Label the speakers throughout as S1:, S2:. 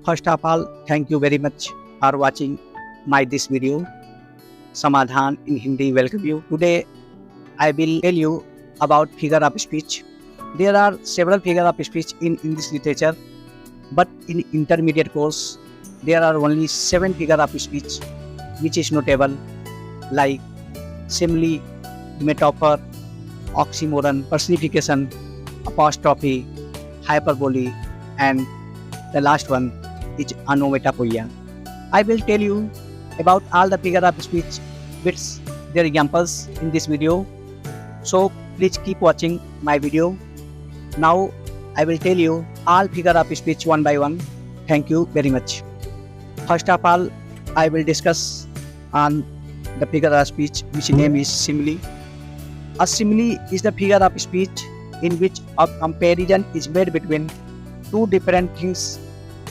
S1: First of all, thank you very much for watching my this video. Samadhan in Hindi welcome you. Today I will tell you about figure of speech. There are several figure of speech in English literature, but in intermediate course there are only 7 figure of speech which is notable, like simile, metaphor, oxymoron, personification, apostrophe, hyperbole, and the last one is onomatopoeia. I will tell you about all the figure of speech with their examples in this video. So please keep watching my video. Now I will tell you all figure of speech one by one. Thank you very much. First of all, I will discuss on the figure of speech which name is simile. A simile is the figure of speech in which a comparison is made between two different things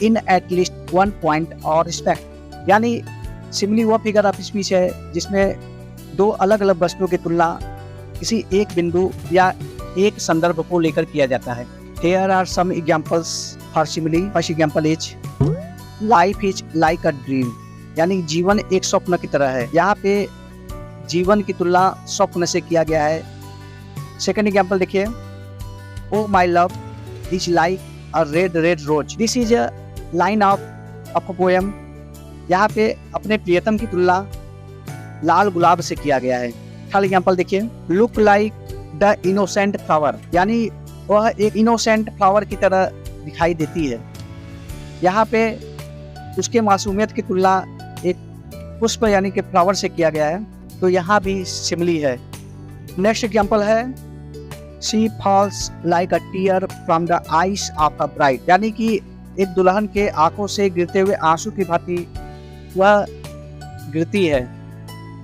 S1: in at least one point or respect. यानी simile वो figure of speech है जिसमें दो अलग अलग वस्तुओं की तुलना किसी एक बिंदु या एक संदर्भ को लेकर किया जाता है. Here are some examples for simile. First example is life is like a dream. यानी जीवन एक स्वप्न की तरह है. यहाँ पे जीवन की तुलना स्वप्न से किया गया है. सेकेंड एग्जाम्पल देखिए, O my love is like a red red rose. This is a line of a poem. यहाँ पे अपने प्रियतम की तुलना लाल गुलाब से किया गया है. थर्ड एग्जाम्पल देखिए, look like the innocent flower. यानी वह एक इनोसेंट फ्लावर की तरह दिखाई देती है. यहाँ पे उसके मासूमियत की तुलना एक पुष्प यानी कि फ्लावर से किया गया है. तो यहाँ भी सिमिली है. नेक्स्ट एग्जाम्पल है, she falls like a tear from the eyes of a bride. यानी कि एक दुल्हन के आंखों से गिरते हुए आंसू की भांति वह गिरती है.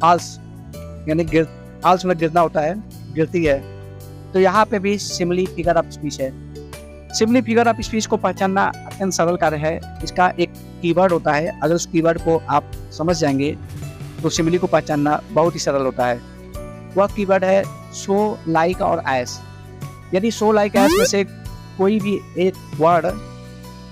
S1: फॉल्स यानी फॉल्स में गिरना होता है, गिरती है. तो यहाँ पे भी सिमिली फिगर ऑफ स्पीच है. सिमिली फिगर ऑफ स्पीच को पहचानना अत्यंत सरल कार्य है. इसका एक कीवर्ड होता है. अगर उस कीवर्ड को आप समझ जाएंगे तो सिमिली को पहचानना बहुत ही सरल होता है. वह कीवर्ड है सो, लाइक और एस. यदि सो, लाइक, एस में से कोई भी एक वर्ड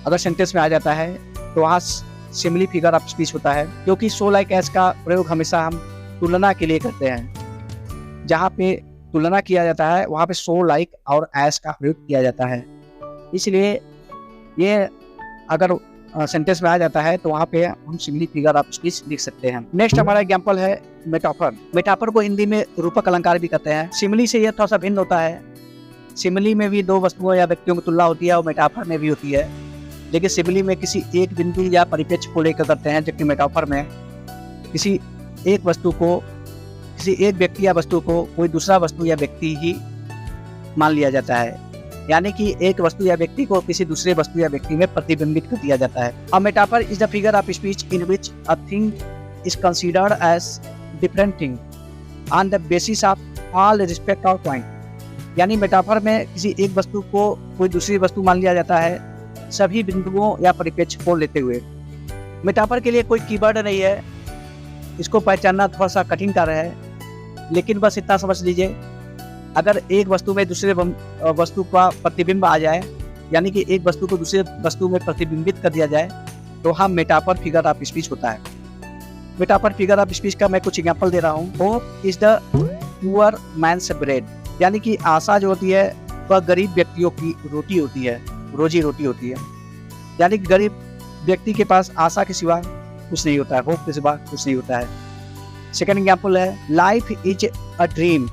S1: अगर सेंटेंस में आ जाता है तो वहाँ सिमिली फिगर ऑफ स्पीच होता है. क्योंकि सो, लाइक, एस का प्रयोग हमेशा हम तुलना के लिए करते हैं. जहाँ पे तुलना किया जाता है वहाँ पे सो, लाइक और एस का प्रयोग किया जाता है. इसलिए ये अगर सेंटेंस में आ जाता है तो वहाँ पे हम सिमिली फिगर ऑफ स्पीच लिख सकते हैं. नेक्स्ट हमारा एग्जांपल है मेटाफर. मेटाफर को हिंदी में रूपक अलंकार भी कहते हैं. सिमिली से यह थोड़ा सा भिन्न होता है. सिमिली में भी दो वस्तुओं या व्यक्तियों की तुलना होती है और मेटाफर में भी होती है. लेकिन सिमिली में किसी एक बिंदु या परिप्रेक्ष्य को लेकर करते हैं, जबकि मेटाफर में किसी एक वस्तु को, किसी एक व्यक्ति या वस्तु को कोई दूसरा वस्तु या व्यक्ति ही मान लिया जाता है. यानी कि एक वस्तु या व्यक्ति को किसी दूसरे वस्तु या व्यक्ति में प्रतिबिंबित कर दिया जाता है. A metaphor is the figure of speech in which a thing is considered as different thing on the basis of all respect or point. यानी मेटाफर में किसी एक वस्तु को कोई दूसरी वस्तु मान लिया जाता है सभी बिंदुओं या परिप्रेक्ष्य को लेते हुए. मेटाफर के लिए कोई कीवर्ड नहीं है. इसको पहचानना थोड़ा सा कठिन कार्य है. लेकिन बस इतना समझ लीजिए, अगर एक वस्तु में दूसरे वस्तु का प्रतिबिंब आ जाए, यानी कि एक वस्तु को दूसरे वस्तु में प्रतिबिंबित कर दिया जाए, तो हम मेटाफर फिगर ऑफ स्पीच होता है. मेटाफर फिगर ऑफ स्पीच का मैं कुछ एग्जांपल दे रहा हूँ. Hope is the poor man's bread. यानी कि आशा जो होती है वह गरीब व्यक्तियों की रोटी होती है, रोजी रोटी होती है. यानी कि गरीब व्यक्ति के पास आशा के सिवा कुछ नहीं होता है, होप के सिवा कुछ नहीं होता है. सेकेंड एग्जाम्पल है, लाइफ इज अ ड्रीम.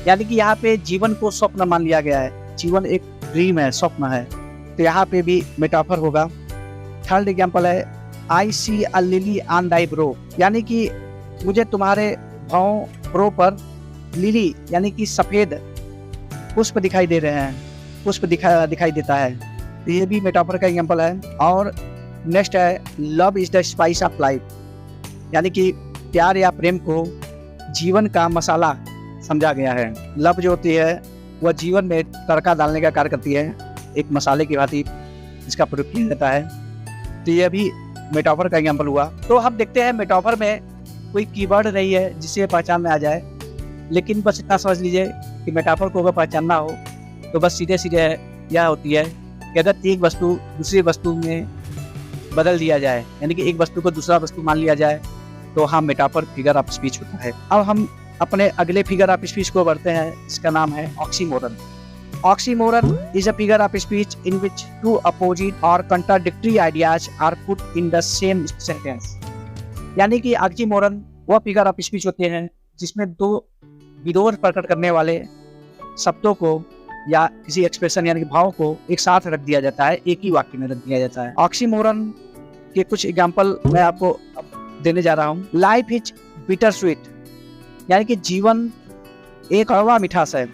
S1: यानी कि यहाँ पे जीवन को स्वप्न मान लिया गया है. जीवन एक ड्रीम है, स्वप्न है. तो यहाँ पे भी मेटाफर होगा. थर्ड एग्जाम्पल है, आई सी अ लिली ऑन दाई ब्रो. यानी कि मुझे तुम्हारे भाव ब्रो पर लिली यानी कि सफेद पुष्प दिखाई दे रहे हैं, पुष्प दिखाई देता है. तो ये भी मेटाफर का एग्जाम्पल है. और नेक्स्ट है, love is the spice of life. यानी कि प्यार या प्रेम को जीवन का मसाला समझा गया है. लव जो होती है वह जीवन में तड़का डालने का कार्य करती है, एक मसाले की भांति इसका प्रयोग किया जाता है. तो यह भी मेटाफर का एग्जाम्पल हुआ. तो हम देखते हैं मेटाफर में कोई कीवर्ड नहीं है जिससे पहचान में आ जाए. लेकिन बस इतना समझ लीजिए कि मेटाफर को अगर पहचानना हो तो बस सीधे सीधे यह होती है कि अगर एक वस्तु दूसरी वस्तु में बदल दिया जाए, यानी कि एक वस्तु को दूसरा वस्तु मान लिया जाए, तो हाँ मेटाफर फिगर ऑफ स्पीच होता है। अब हम अपने अगले फिगर ऑफ स्पीच को बढ़ते हैं, इसका नाम है oxymoron. Oxymoron is a figure of speech in which two opposite और contradictory ideas are put in the same sentence. यानी कि ऑक्सीमोरन वह फिगर ऑफ स्पीच होते हैं जिसमें दो विरोध प्रकट करने वाले शब्दों को या किसी एक्सप्रेशन यानी कि भाव को एक साथ रख दिया जाता है, एक ही वाक्य में रख दिया जाता है। ऑक्सीमोरन के कुछ एग्जाम्पल मैं आपको देने जा रहा हूँ। लाइफ इज बिटर स्वीट, यानी कि जीवन एक कड़वा मिठास है।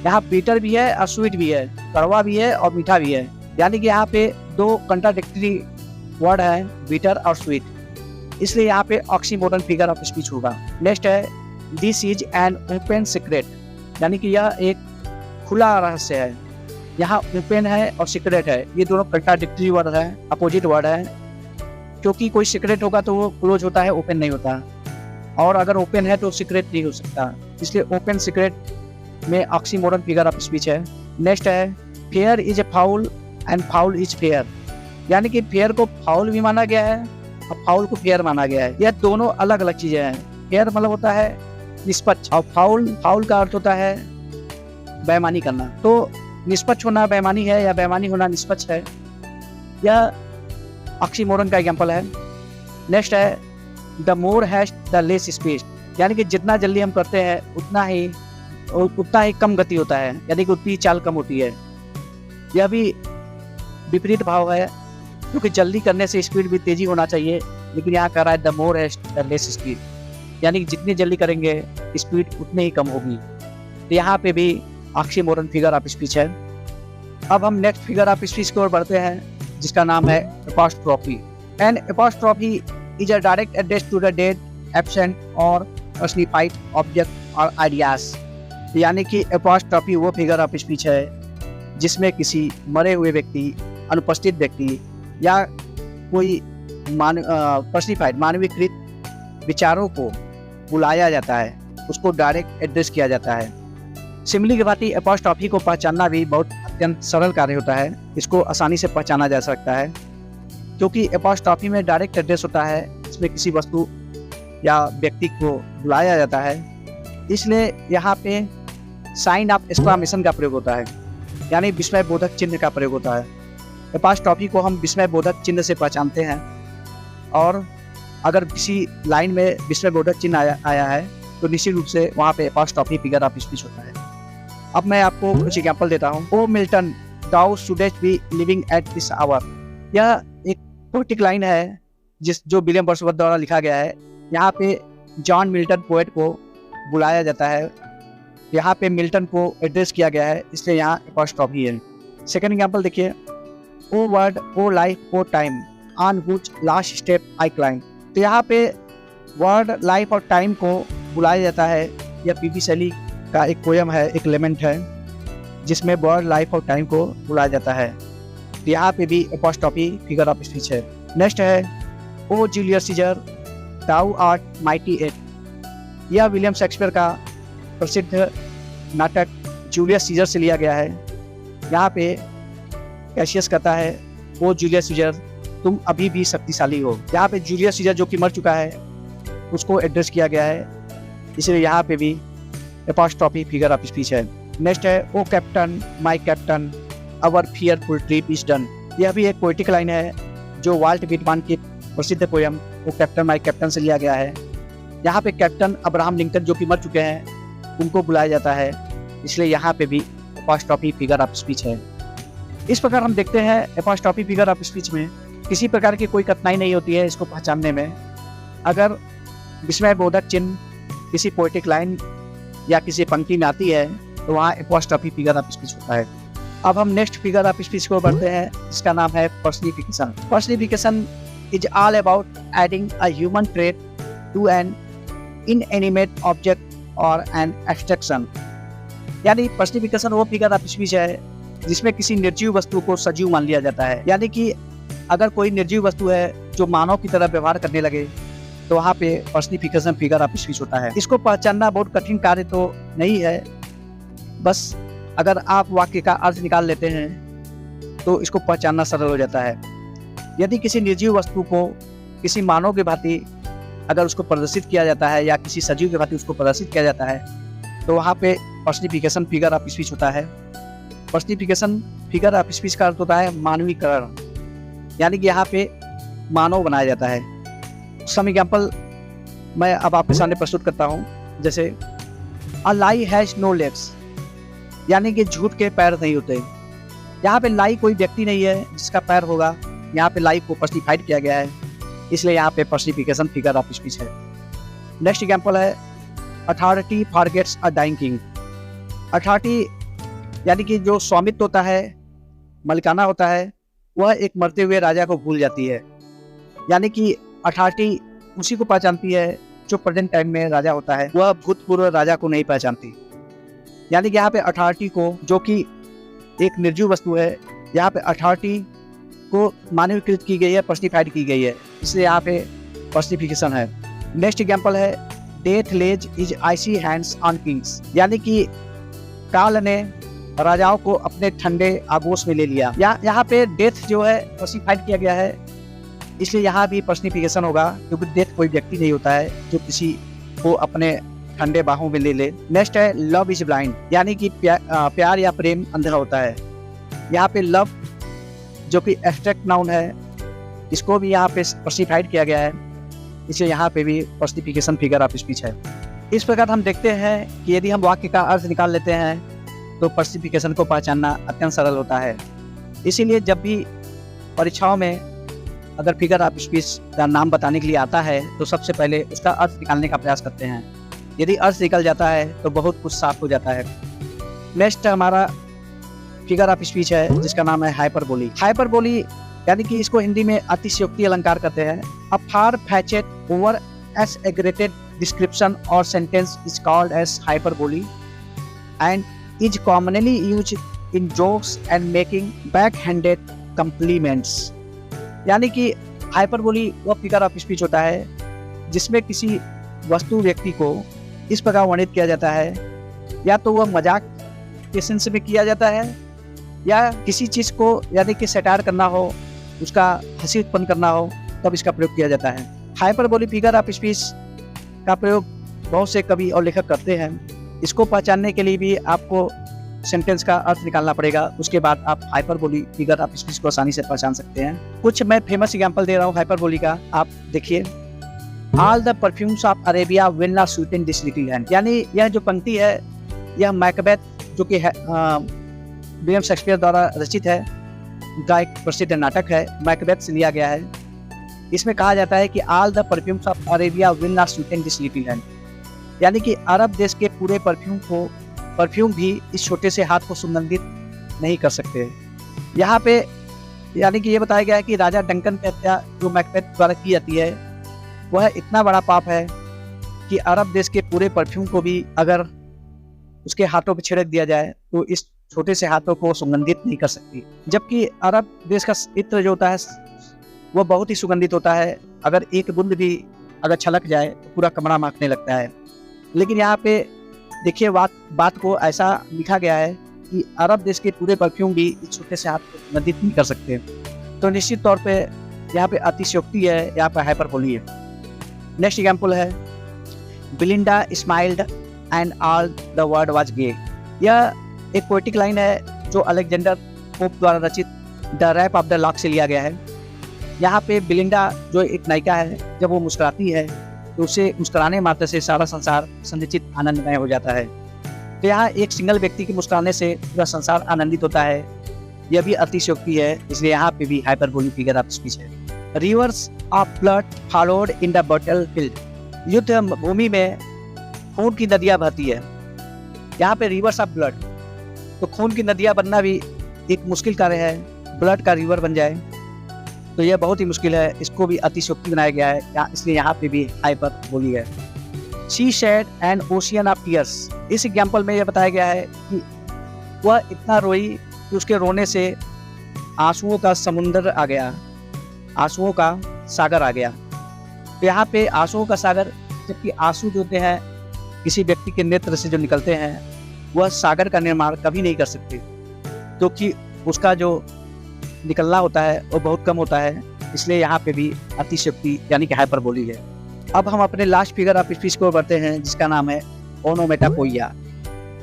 S1: यहाँ बिटर भी है और स्वीट भी है, कड़वा भी है और मीठा भी है, यानी कि यहाँ पे दो कंट्राडिक्टरी वर्ड है, बिटर और स्वीट, इसलिए यहाँ पे ऑक्सीमोरन फिगर ऑफ स्पीच होगा। नेक्स्ट है this is an open secret, यानी कि यह एक खुला रहस्य है। यहाँ ओपन है और सीक्रेट है, ये दोनों कंट्राडिक्टरी वर्ड है, अपोजिट वर्ड है, क्योंकि कोई सीक्रेट होगा तो वो क्लोज होता है, ओपन नहीं होता, और अगर ओपन है तो सीक्रेट नहीं हो सकता, इसलिए ओपन सीक्रेट में ऑक्सीमोरन फिगर ऑफ स्पीच है। नेक्स्ट है fair is a foul and foul is fair, यानी कि फेयर को फाउल भी माना गया है और फाउल को फेयर माना गया है। यह दोनों अलग अलग चीजें हैं। फेयर मतलब होता है निष्पक्ष, और फाउल का अर्थ होता है बेईमानी करना। तो निष्पक्ष होना बेईमानी है या बेईमानी होना निष्पक्ष है, यह ऑक्सीमोरन का एग्जांपल है। नेक्स्ट है the more hash the less space, यानी कि जितना जल्दी हम करते हैं उतना ही कम गति होता है, यानी कि उतनी चाल कम होती है। यह भी विपरीत भाव है, क्योंकि जल्दी करने से स्पीड भी तेजी होना चाहिए, लेकिन यहाँ कह रहा है the more hash the less speed, यानी कि जितनी जल्दी करेंगे स्पीड उतनी ही कम होगी। तो यहाँ पे भी ऑक्सीमोरन फिगर ऑफ स्पीच है। अब हम नेक्स्ट फिगर ऑफ स्पीच की ओर बढ़ते हैं, जिसका नाम है apostrophe. An apostrophe is a direct address to the dead, absent और पर्सनिफाइड ऑब्जेक्ट और आइडियाज, यानी कि एपोस्ट्रोफी वो फिगर ऑफ स्पीच है जिसमें किसी मरे हुए व्यक्ति, अनुपस्थित व्यक्ति या कोई पर्सनिफाइड मानवीकृत विचारों को बुलाया जाता है, उसको डायरेक्ट एड्रेस किया जाता है। सिमिली के भांति एपोस्ट्रोफी को पहचानना भी बहुत अत्यंत सरल कार्य होता है, इसको आसानी से पहचाना जा सकता है, क्योंकि एपोस्ट्रोफी में डायरेक्ट एड्रेस होता है, इसमें किसी वस्तु या व्यक्ति को बुलाया जाता है, इसलिए यहाँ पे साइन ऑफ एक्सक्लेमेशन का प्रयोग होता है, यानी विस्मय बोधक चिन्ह का प्रयोग होता है। एपोस्ट्रोफी को हम विस्मय बोधक चिन्ह से पहचानते हैं, और अगर किसी लाइन में विस्मय बोधक चिन्ह आया है तो निश्चित रूप से वहाँ पे एपोस्ट्रोफी फिगर ऑफ स्पीच होता है। अब मैं आपको कुछ एग्जांपल देता हूँ। O Milton thou shouldst be living at this hour, यह एक पोएटिक लाइन है जो विलियम वर्ड्सवर्थ द्वारा लिखा गया है। यहाँ पे जॉन मिल्टन पोएट को बुलाया जाता है, यहाँ पे मिल्टन को एड्रेस किया गया है, इसलिए यहाँ एपोस्ट्रोफी है। सेकंड एग्जांपल देखिए, O world O life O time on which last step I climb, तो यहाँ पे वर्ड लाइफ और टाइम को बुलाया जाता है। यह पीपी शैली का एक पोयम है, एक लेमेंट है, जिसमें वर्ड लाइफ और टाइम को बुलाया जाता है। तो यहाँ पे भी एपोस्ट्रोफी फिगर ऑफ स्पीच है। नेक्स्ट है O Julius Caesar thou art mighty yet, यह विलियम शेक्सपियर का प्रसिद्ध नाटक जूलियस सीजर से लिया गया है। यहाँ पे कैशियस कहता है ओ जूलियस सीजर तुम अभी भी शक्तिशाली हो, यहाँ पे जूलियस सीजर जो कि मर चुका है उसको एड्रेस किया गया है, इसलिए यहाँ पे भी एपोस्ट्रोफी फिगर ऑफ स्पीच है। नेक्स्ट है O captain my captain our fearful trip is done, यह भी एक पोएटिक लाइन है जो वाल्ट व्हिटमैन की प्रसिद्ध poem O captain my Captain से लिया गया है। यहाँ पे कैप्टन अब्राहम लिंकन जो कि मर चुके हैं उनको बुलाया जाता है, इसलिए यहाँ पे भी एपोस्ट्रोफी फिगर ऑफ स्पीच है। इस प्रकार हम देखते हैं एपोस्ट्रोफी फिगर ऑफ स्पीच में किसी प्रकार की कोई कठिनाई नहीं होती है इसको पहचानने में। अगर विस्मय बोधक चिन्ह किसी पोएटिक लाइन या किसी पंक्ति में आती है तो वहाँ एपोस्ट्रोफी फिगर ऑफ स्पीच होता है। अब हम नेक्स्ट फिगर ऑफ स्पीच को बढ़ते हैं, इसका नाम है personification. Personification is all about adding a human trait to an inanimate object और एन एब्स्ट्रैक्शन, यानी पर्सनिफिकेशन वो फिगर ऑफ स्पीच है जिसमें किसी निर्जीव वस्तु को सजीव मान लिया जाता है। यानी कि अगर कोई निर्जीव वस्तु है जो मानव की तरह व्यवहार करने लगे तो वहाँ पे पर्सनिफिकेशन फिगर ऑफ स्पीच होता है। इसको पहचानना बहुत कठिन कार्य तो नहीं है, बस अगर आप वाक्य का अर्थ निकाल लेते हैं तो इसको पहचानना सरल हो जाता है। यदि किसी निर्जीव वस्तु को किसी मानव के भांति अगर उसको प्रदर्शित किया जाता है या किसी सजीव के भांति उसको प्रदर्शित किया जाता है तो वहाँ पे पर्सनिफिकेशन फिगर ऑफ स्पीच होता है। पर्सनिफिकेशन फिगर ऑफ स्पीच का अर्थ होता है मानवीकरण, यानी कि यहाँ पे मानव बनाया जाता है। सम एग्जाम्पल मैं अब आपके सामने प्रस्तुत करता हूँ। जैसे अ लाई हैज नो लेग्स, यानी कि झूठ के पैर नहीं होते। यहाँ पे लाई कोई व्यक्ति नहीं है जिसका पैर होगा, यहाँ पे लाई को पर्सनिफाइड किया गया है, इसलिए यहाँ पे पर्सनिफिकेशन फिगर ऑफ स्पीच है। नेक्स्ट एग्जाम्पल है authority forgets a dying king. Authority यानी कि जो स्वामित्व होता है, मलिकाना होता है, वह एक मरते हुए राजा को भूल जाती है। यानी कि अथॉरिटी उसी को पहचानती है जो प्रेजेंट टाइम में राजा होता है, वह भूतपूर्व राजा को नहीं पहचानती। यानी कि यहाँ पे अथॉरिटी को, जो कि एक निर्जीव वस्तु है, यहाँ पे अथॉरिटी को मानवीकृत की गई है, पर्सनिफाइड की गई है, इसलिए यहाँ पे पर्सनिफिकेशन है। नेक्स्ट एग्जाम्पल है death lays his icy hands on kings, यानी कि काल ने राजाओं को अपने ठंडे आगोश में ले लिया। यहाँ पे डेथ जो है पर्सनिफाइड किया गया है, इसलिए यहाँ भी पर्सनिफिकेशन होगा, क्योंकि डेथ कोई व्यक्ति नहीं होता है जो किसी को अपने ठंडे बाहों में ले ले। नेक्स्ट है लव इज ब्लाइंड, यानी कि प्यार या प्रेम अंधा होता है। यहाँ पे लव जो कि एब्स्ट्रैक्ट नाउन है, इसको भी यहाँ पे पर्सनिफाइड किया गया है, इसलिए यहाँ पे भी पर्सनिफिकेशन फिगर ऑफ स्पीच है। इस प्रकार हम देखते हैं कि यदि हम वाक्य का अर्थ निकाल लेते हैं तो पर्सनिफिकेशन को पहचानना अत्यंत सरल होता है। इसीलिए जब भी परीक्षाओं में अगर फिगर ऑफ स्पीच का नाम बताने के लिए आता है तो सबसे पहले उसका अर्थ निकालने का प्रयास करते हैं। यदि अर्थ निकल जाता है तो बहुत कुछ साफ हो जाता है। नेक्स्ट हमारा फिगर ऑफ स्पीच है जिसका नाम है हाइपरबोली। हाइपरबोली यानी कि इसको हिंदी में अतिशयोक्ति अलंकार कहते हैं। अ फार फैचेड over exaggerated description or sentence is called as hyperbole and is commonly used in jokes and making backhanded compliments। यानी कि हाइपरबोली वह फिगर ऑफ स्पीच होता है जिसमें किसी वस्तु व्यक्ति को इस प्रकार वर्णित किया जाता है, या तो वह मजाक के सेंस में किया जाता है या किसी चीज को यानी कि सटायर करना हो, उसका हंसी उत्पन्न करना हो, तब इसका प्रयोग किया जाता है। हाइपरबोली फिगर ऑफ स्पीच का प्रयोग बहुत से कवि और लेखक करते हैं। इसको पहचानने के लिए भी आपको सेंटेंस का अर्थ निकालना पड़ेगा, उसके बाद आप हाइपरबोली फिगर ऑफ स्पीच को आसानी से पहचान सकते हैं। कुछ मैं फेमस एग्जांपल दे रहा हूँ हाइपरबोली का, आप देखिए। All the perfumes of Arabia will not Sutton this little hand, यानी यह जो पंक्ति है यह मैकबेथ जो कि विलियम शेक्सपियर द्वारा रचित है, उनका एक प्रसिद्ध नाटक है, मैकबेथ से लिया गया है। इसमें कहा जाता है कि all the perfumes of Arabia will not Sutton this little hand, यानी कि अरब देश के पूरे परफ्यूम भी इस छोटे से हाथ को सुगंधित नहीं कर सकते। यहाँ पे यानी कि ये बताया गया है कि राजा डंकन की हत्या जो मैकबेथ द्वारा की जाती है वह इतना बड़ा पाप है कि अरब देश के पूरे परफ्यूम को भी अगर उसके हाथों पे छिड़क दिया जाए तो इस छोटे से हाथों को सुगंधित नहीं कर सकती। जबकि अरब देश का इत्र जो होता है वह बहुत ही सुगंधित होता है, अगर एक बूंद भी अगर छलक जाए तो पूरा कमरा महकने लगता है। लेकिन यहाँ पे देखिए बात को ऐसा लिखा गया है कि अरब देश के पूरे परफ्यूम भी इस छोटे से हाथ को सुगंधित नहीं कर सकते, तो निश्चित तौर पे यहाँ पे अतिशयोक्ति है, यहाँ पे हाइपरबोली है। नेक्स्ट एग्जाम्पल है Belinda smiled and all the world was gay. यह एक पोएटिक लाइन है जो अलेक्जेंडर पोप द्वारा रचित the Rape of the Lock से लिया गया है। यहाँ पे बिलिंडा जो एक नायिका है, जब वो मुस्कुराती है तो उसे मुस्कुराने मात्र से सारा संसार संचित आनंदमय हो जाता है। तो यहाँ एक सिंगल व्यक्ति के मुस्कुराने से पूरा संसार आनंदित होता है, यह भी अतिशयोक्ति है, इसलिए यहाँ पे भी हाइपरबोली फिगर ऑफ स्पीच है। Reverse of blood followed in the battlefield. युद्ध भूमि में खून की नदियाँ बहती है। यहाँ पे रिवर्स ऑफ ब्लड, तो खून की नदियाँ बनना भी एक मुश्किल कार्य है, ब्लड का रिवर बन जाए तो यह बहुत ही मुश्किल है, इसको भी अतिशयोक्ति बनाया गया है, इसलिए यहाँ पे भी हाइपरबोली है। She shed an ocean of tears. इस एग्जाम्पल में यह बताया गया है कि वह इतना रोई कि उसके रोने से आंसुओं का समुंदर आ गया, आंसुओं का सागर आ गया। तो यहाँ पे आंसुओं का सागर, जबकि आंसू जो होते हैं किसी व्यक्ति के नेत्र से जो निकलते हैं वह सागर का निर्माण कभी नहीं कर सकते, क्योंकि उसका जो निकलना होता है वो बहुत कम होता है, इसलिए यहाँ पे भी अतिशयोक्ति यानी कि हाइपरबोली है। अब हम अपने लास्ट फिगर ऑफ स्पीच को बढ़ते हैं, जिसका नाम है onomatopoeia.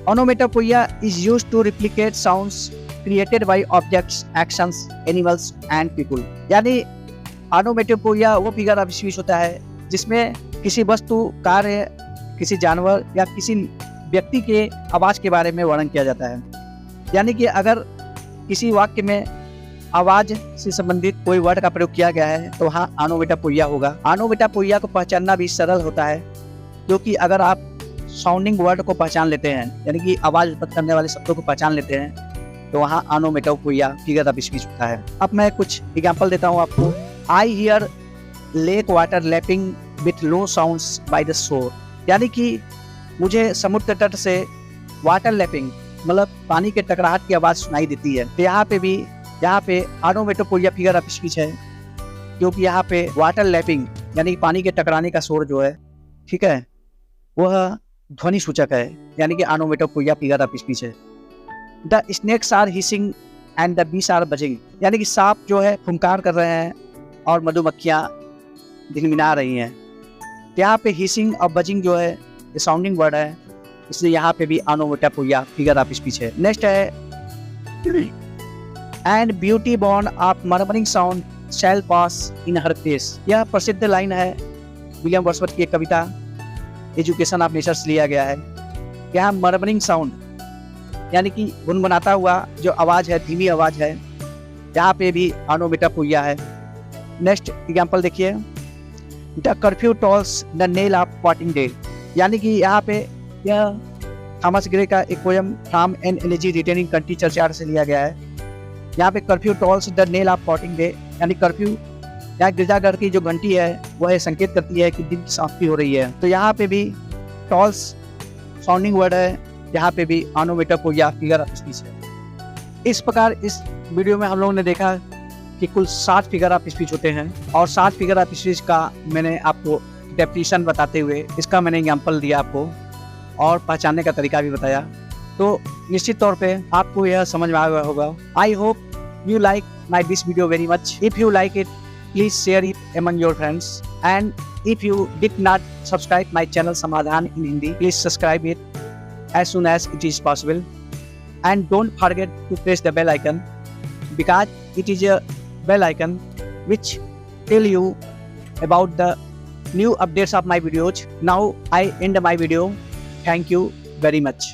S1: Onomatopoeia is used to replicate sounds created by objects, actions, animals and people. यानी ओनोमेटोपोइया वो फिगर ऑफ स्पीच होता है जिसमें किसी वस्तु, कार्य, किसी जानवर या किसी व्यक्ति के आवाज के बारे में वर्णन किया जाता है। यानी कि अगर किसी वाक्य में आवाज से संबंधित कोई वर्ड का प्रयोग किया गया है तो वहाँ ओनोमेटोपोइया होगा। ओनोमेटोपोइया को पहचानना भी सरल होता है, क्योंकि अगर आप साउंडिंग वर्ड को पहचान लेते हैं, यानी कि आवाज उत्पन्न करने वाले शब्दों को पहचान लेते हैं, तो वहाँ ओनोमेटोपोइया फिगर ऑफ स्पीच होता है। अब मैं कुछ एग्जाम्पल देता हूँ आपको। I hear lake water lapping with low sounds by the shore. यानी कि मुझे समुद्र तट से वाटर लैपिंग मतलब पानी के टकराहट की आवाज सुनाई देती है। तो यहाँ पे ओनोमेटोपोइया फिगर ऑफ स्पीच है, क्योंकि यहाँ पे वाटर लैपिंग यानी पानी के टकराने का शोर जो है, ठीक है, वह ध्वनि सूचक है, यानी कि ओनोमेटोपोइया फिगर ऑफ स्पीच है। The snakes are hissing and the bees are buzzing. यानी कि सांप जो है फुंकार कर रहे हैं और मधुमक्खियाँ झिलमिला रही हैं। यहाँ पे हिसिंग और बजिंग जो है ये साउंडिंग वर्ड है, इसलिए यहाँ पे भी ओनोमेटोपोइया फिगर ऑफ स्पीच है। नेक्स्ट है and beauty born of murmuring sound shall pass in her face. यह प्रसिद्ध लाइन है विलियम वर्ड्सवर्थ की एक कविता एजुकेशन ऑफ नेचर से लिया गया है। यहाँ मर्मरिंग साउंड यानी कि गुनगुनाता हुआ जो आवाज है, धीमी आवाज है, यहाँ पे भी ओनोमेटोपोइया है। नेक्स्ट एग्जाम्पल देखिए, the curfew tolls the knell of parting day. यानी कि यहाँ पे यह थॉमस ग्रे का एक poem from an elegy written in country churchyard से लिया गया है। यहाँ पे curfew tolls the knell of parting day, यानी कर्फ्यू या गिरजाघर की जो घंटी है वह संकेत करती है कि दिन की समाप्ति हो रही है। तो यहाँ पे भी टॉल्स साउंडिंग वर्ड है, यहाँ पे भी ओनोमेटोपोइया फिगर ऑफ स्पीच है। इस प्रकार इस वीडियो में हम लोगों ने देखा कि कुल 7 फिगर ऑफ स्पीच होते हैं, और 7 फिगर ऑफ स्पीच का मैंने आपको डेफिनेशन बताते हुए इसका मैंने एग्जाम्पल दिया आपको, और पहचानने का तरीका भी बताया। तो निश्चित तौर पे आपको यह समझ में आया होगा। I hope you like my this video very much. If you like it, please share it among your friends. And if you did not subscribe my channel Samadhan in Hindi, please subscribe it as soon as it is possible. And don't forget to press the bell icon, because it is a bell icon which tell you about the new updates of my videos. Now I end my video. Thank you very much.